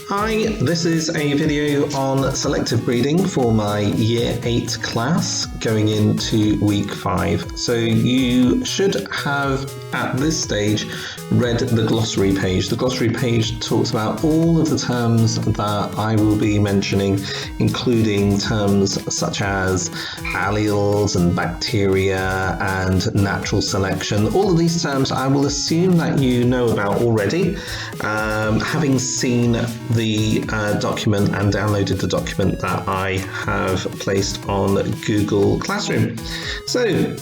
Hi, this is a video on selective breeding for my Year 8 class going into week 5. So you should have at this stage read the glossary page. The glossary page talks about all of the terms that I will be mentioning, including terms such as alleles and bacteria and natural selection. All of these terms I will assume that you know about already, having seen the document and downloaded the document that I have placed on Google Classroom. So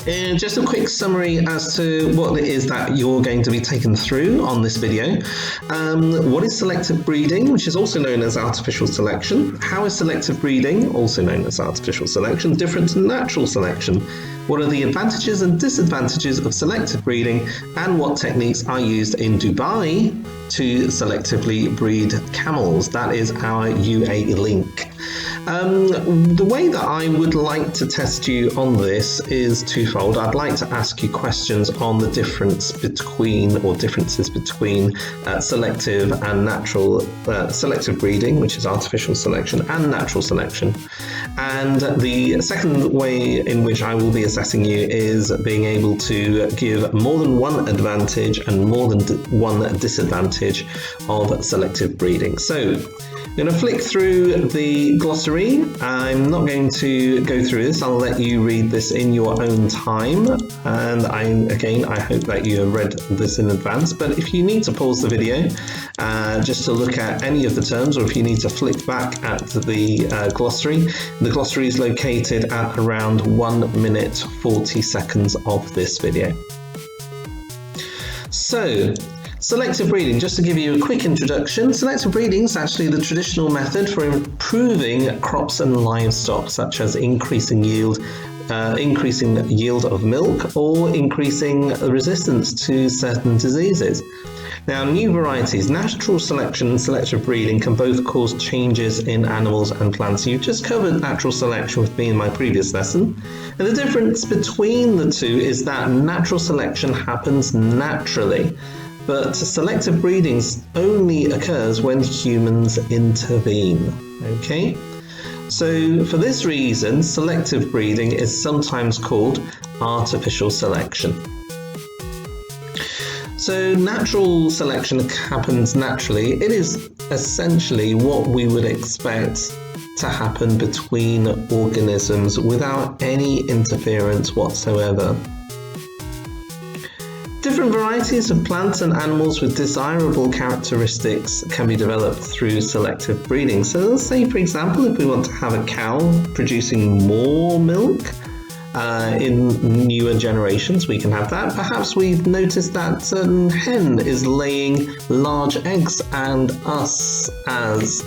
just a quick summary as to what it is that you're going to be taken through on this video. What is selective breeding, which is also known as artificial selection? How is selective breeding, also known as artificial selection, different to natural selection? What are the advantages and disadvantages of selective breeding, and what techniques are used in Dubai to selectively breed camels? That is our UAE link. The way that I would like to test you on this is twofold. I'd like to ask you questions on the differences between selective and natural selective breeding, which is artificial selection, and natural selection. And the second way in which I will be assessing you is being able to give more than one advantage and more than one disadvantage of selective breeding. So I'm going to flick through the glossary. I'm not going to go through this. I'll let you read this in your own time. And I hope that you have read this in advance. But if you need to pause the video just to look at any of the terms, or if you need to flick back at the glossary is located at around 1 minute 40 seconds of this video. So, selective breeding, just to give you a quick introduction, selective breeding is actually the traditional method for improving crops and livestock, such as increasing yield of milk or increasing resistance to certain diseases. Now, new varieties, natural selection and selective breeding can both cause changes in animals and plants. You've just covered natural selection with me in my previous lesson. And the difference between the two is that natural selection happens naturally, but selective breeding only occurs when humans intervene. Okay? So for this reason, selective breeding is sometimes called artificial selection. So natural selection happens naturally. It is essentially what we would expect to happen between organisms without any interference whatsoever. Different varieties of plants and animals with desirable characteristics can be developed through selective breeding. So let's say, for example, if we want to have a cow producing more milk in newer generations, we can have that. Perhaps we've noticed that certain hen is laying large eggs, and us as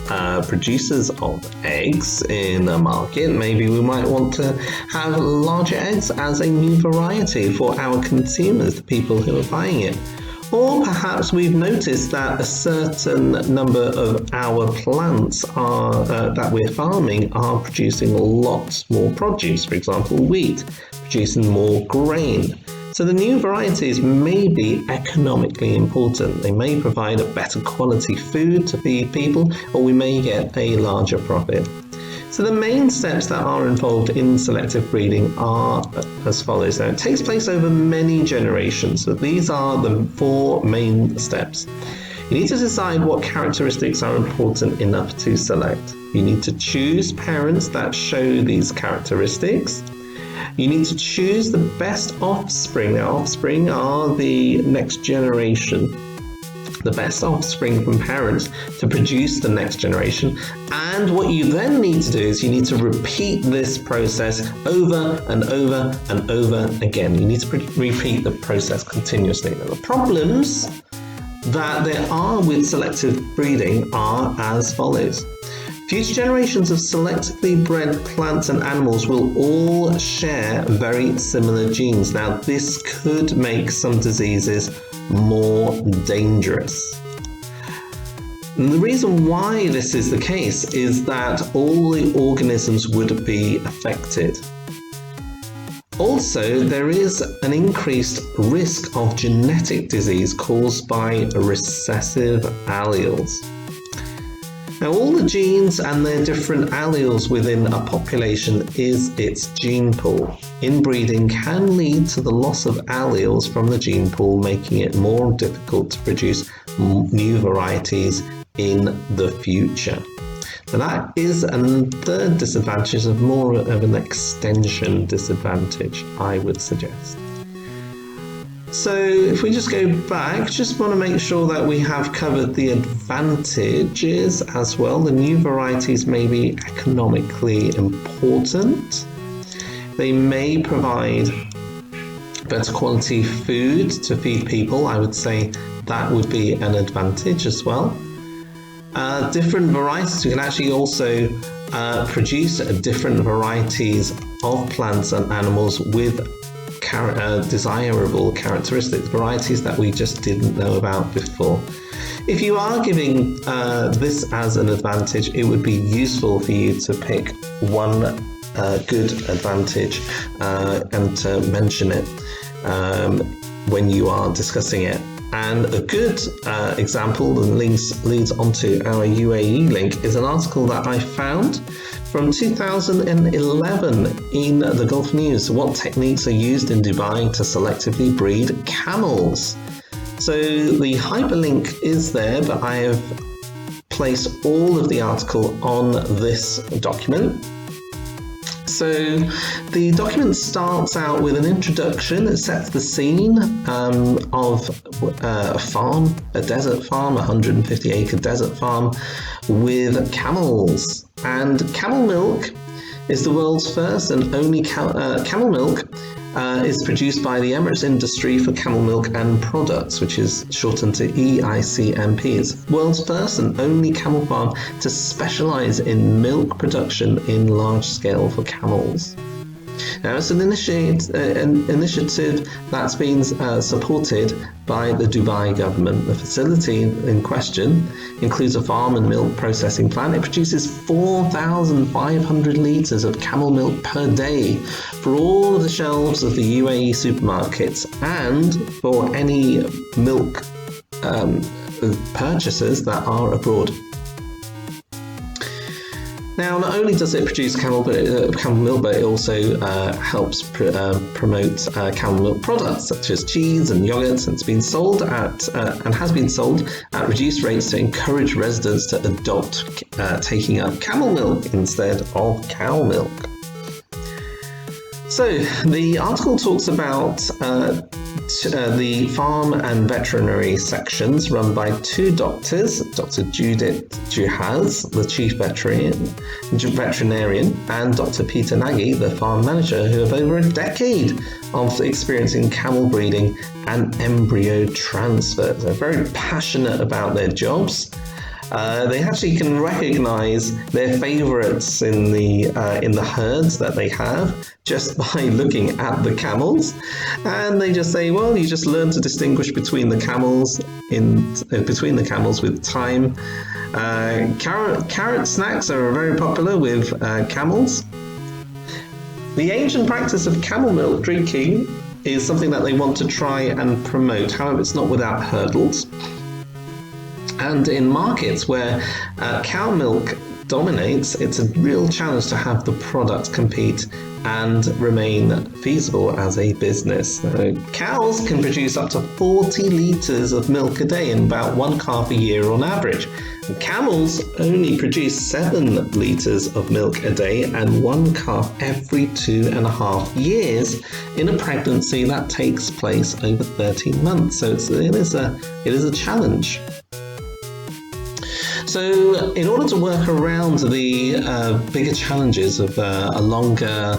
producers of eggs in a market, maybe we might want to have larger eggs as a new variety for our consumers, the people who are buying it. Or perhaps we've noticed that a certain number of our plants that we're farming are producing lots more produce, for example wheat, producing more grain. So the new varieties may be economically important. They may provide a better quality food to feed people, or we may get a larger profit. So the main steps that are involved in selective breeding are as follows. Now, it takes place over many generations. So these are the 4 main steps. You need to decide what characteristics are important enough to select. You need to choose parents that show these characteristics. You need to choose the best offspring. Now, offspring are the next generation. The best offspring from parents to produce the next generation. And what you then need to do is you need to repeat this process over and over and over again. You need to repeat the process continuously. Now, the problems that there are with selective breeding are as follows. Future generations of selectively bred plants and animals will all share very similar genes. Now, this could make some diseases more dangerous. And the reason why this is the case is that all the organisms would be affected. Also, there is an increased risk of genetic disease caused by recessive alleles. Now, all the genes and their different alleles within a population is its gene pool. Inbreeding can lead to the loss of alleles from the gene pool, making it more difficult to produce new varieties in the future. So that is a third disadvantage, of more of an extension disadvantage, I would suggest. So if we just go back, just want to make sure that we have covered the advantages as well. The new varieties may be economically important. They may provide better quality food to feed people. I would say that would be an advantage as well. Different varieties, we can actually also produce different varieties of plants and animals with desirable characteristics, varieties that we just didn't know about before. If you are giving this as an advantage, it would be useful for you to pick one good advantage and to mention it when you are discussing it. And a good example that leads onto our UAE link is an article that I found from 2011 in the Gulf News. What techniques are used in Dubai to selectively breed camels? So the hyperlink is there, but I have placed all of the article on this document. So the document starts out with an introduction. It sets the scene of a farm, a desert farm, a 150-acre desert farm with camels. And camel milk is the world's first and only camel milk is produced by the Emirates Industry for Camel Milk and Products, which is shortened to EICMP. It's the world's first and only camel farm to specialize in milk production in large scale for camels. Now, it's an initiative that's been supported by the Dubai government. The facility in question includes a farm and milk processing plant. It produces 4,500 litres of camel milk per day for all of the shelves of the UAE supermarkets and for any milk purchasers that are abroad. Now, not only does it produce camel milk, but it also helps promote camel milk products such as cheese and yogurts, and it's been sold at and has been sold at reduced rates to encourage residents to adopt taking up camel milk instead of cow milk. So the article talks about the farm and veterinary sections run by two doctors, Dr. Judith Juhaz, the chief veterinarian, and Dr. Peter Nagy, the farm manager, who have over a decade of experience in camel breeding and embryo transfer. They're very passionate about their jobs. They actually can recognize their favorites in the herds that they have just by looking at the camels, and they just say, well, you just learn to distinguish between the camels with time. Carrot snacks are very popular with camels. The ancient practice of camel milk drinking is something that they want to try and promote. However, it's not without hurdles. And in markets where cow milk dominates, it's a real challenge to have the product compete and remain feasible as a business. Cows can produce up to 40 litres of milk a day and about one calf a year on average. And camels only produce 7 litres of milk a day and one calf every 2.5 years in a pregnancy that takes place over 13 months. So it is a challenge. So in order to work around the bigger challenges of a longer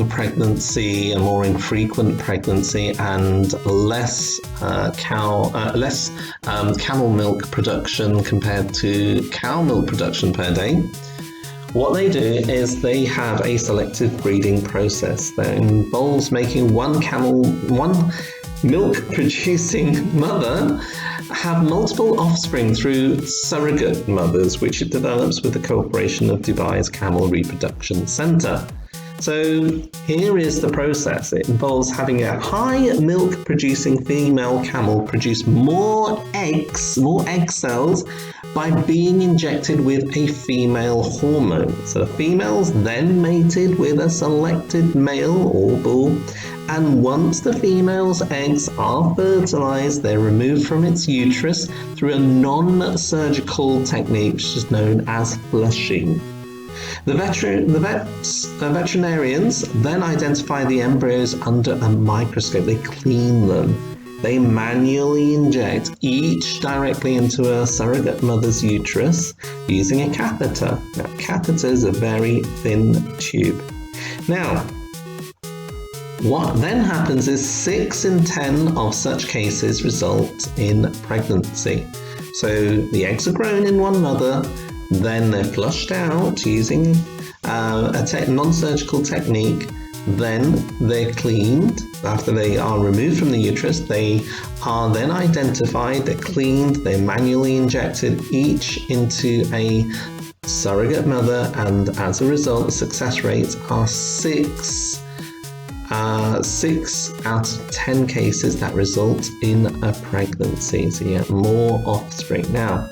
pregnancy, a more infrequent pregnancy, and less camel milk production compared to cow milk production per day, what they do is they have a selective breeding process that involves making one milk-producing mother have multiple offspring through surrogate mothers, which it develops with the cooperation of Dubai's Camel Reproduction Centre. So here is the process. It involves having a high milk-producing female camel produce more egg cells by being injected with a female hormone. So the female's then mated with a selected male or bull, and once the female's eggs are fertilized, they're removed from its uterus through a non-surgical technique which is known as flushing. The veterinarians then identify the embryos under a microscope. They clean them. They manually inject each directly into a surrogate mother's uterus using a catheter. Now, catheter is a very thin tube. Now, what then happens is 6 in 10 of such cases result in pregnancy. So the eggs are grown in one mother, then they're flushed out using a non-surgical technique. Then they're cleaned. After they are removed from the uterus, they are then identified, they're cleaned, they're manually injected each into a surrogate mother, and as a result, the success rates are 6 out of 10 cases that result in a pregnancy. So you get more offspring. Now,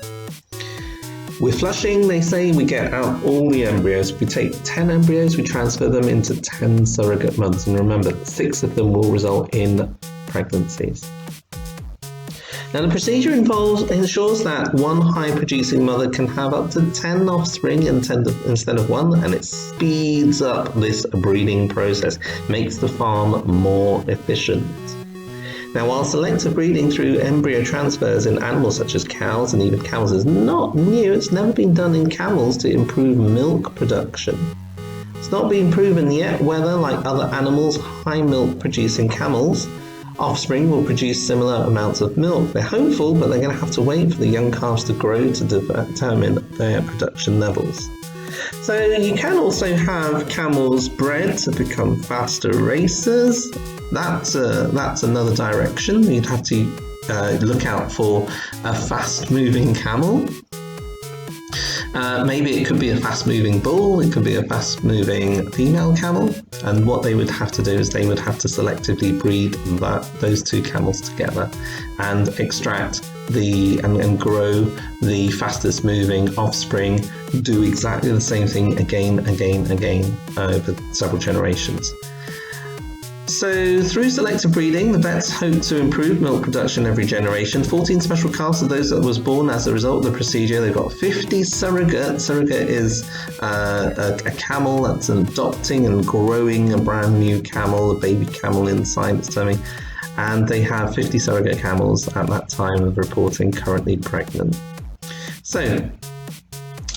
with flushing, they say we get out all the embryos. If we take 10 embryos, we transfer them into 10 surrogate mothers. And remember, 6 of them will result in pregnancies. Now, the procedure ensures that one high-producing mother can have up to 10 offspring instead of 1, and it speeds up this breeding process, makes the farm more efficient. Now, while selective breeding through embryo transfers in animals such as cows and even camels is not new, it's never been done in camels to improve milk production. It's not been proven yet whether, like other animals, high milk producing camels, offspring will produce similar amounts of milk. They're hopeful, but they're going to have to wait for the young calves to grow to determine their production levels. So you can also have camels bred to become faster racers. That's another direction. You'd have to look out for a fast-moving camel. Maybe it could be a fast-moving bull, it could be a fast-moving female camel, and what they would have to do is they would have to selectively breed those two camels together and extract and grow the fastest-moving offspring, do exactly the same thing again over several generations. So through selective breeding, the vets hope to improve milk production every generation. 14 special calves of those that was born as a result of the procedure. They've got 50 surrogate. Surrogate is a camel that's adopting and growing a brand new camel, a baby camel inside its tummy. And they have 50 surrogate camels at that time of reporting currently pregnant. So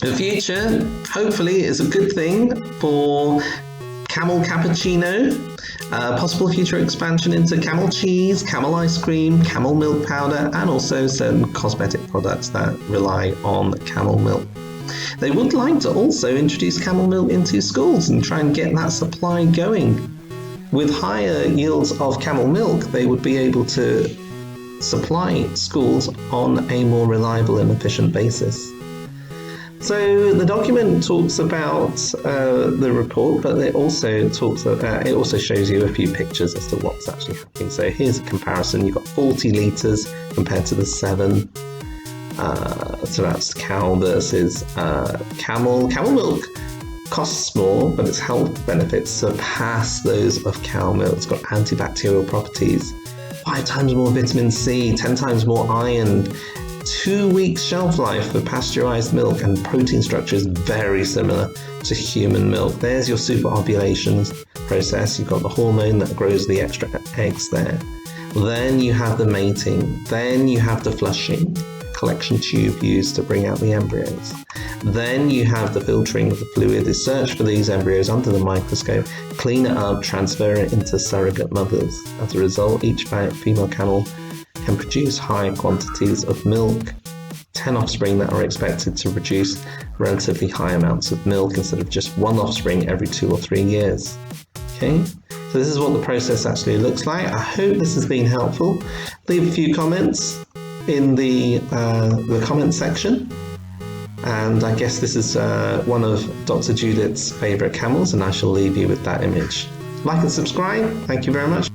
the future, hopefully, is a good thing for camel cappuccino. Possible future expansion into camel cheese, camel ice cream, camel milk powder, and also certain cosmetic products that rely on camel milk. They would like to also introduce camel milk into schools and try and get that supply going. With higher yields of camel milk, they would be able to supply schools on a more reliable and efficient basis. So the document talks about the report, but it also shows you a few pictures as to what's actually happening. So here's a comparison. You've got 40 litres compared to the 7. So that's cow versus camel. Camel milk costs more, but its health benefits surpass those of cow milk. It's got antibacterial properties, 5 times more vitamin C, 10 times more iron, 2 weeks shelf life for pasteurized milk, and protein structure is very similar to human milk. There's your super ovulation process. You've got the hormone that grows the extra eggs there. Then you have the mating. Then you have the flushing, collection tube used to bring out the embryos. Then you have the filtering of the fluid. They search for these embryos under the microscope, clean it up, transfer it into surrogate mothers. As a result, each female camel can produce high quantities of milk, 10 offspring that are expected to produce relatively high amounts of milk instead of just 1 offspring every 2 or 3 years. Okay, so this is what the process actually looks like. I hope this has been helpful. Leave a few comments in the comment section. And I guess this is one of Dr. Judith's favourite camels, and I shall leave you with that image. Like and subscribe. Thank you very much.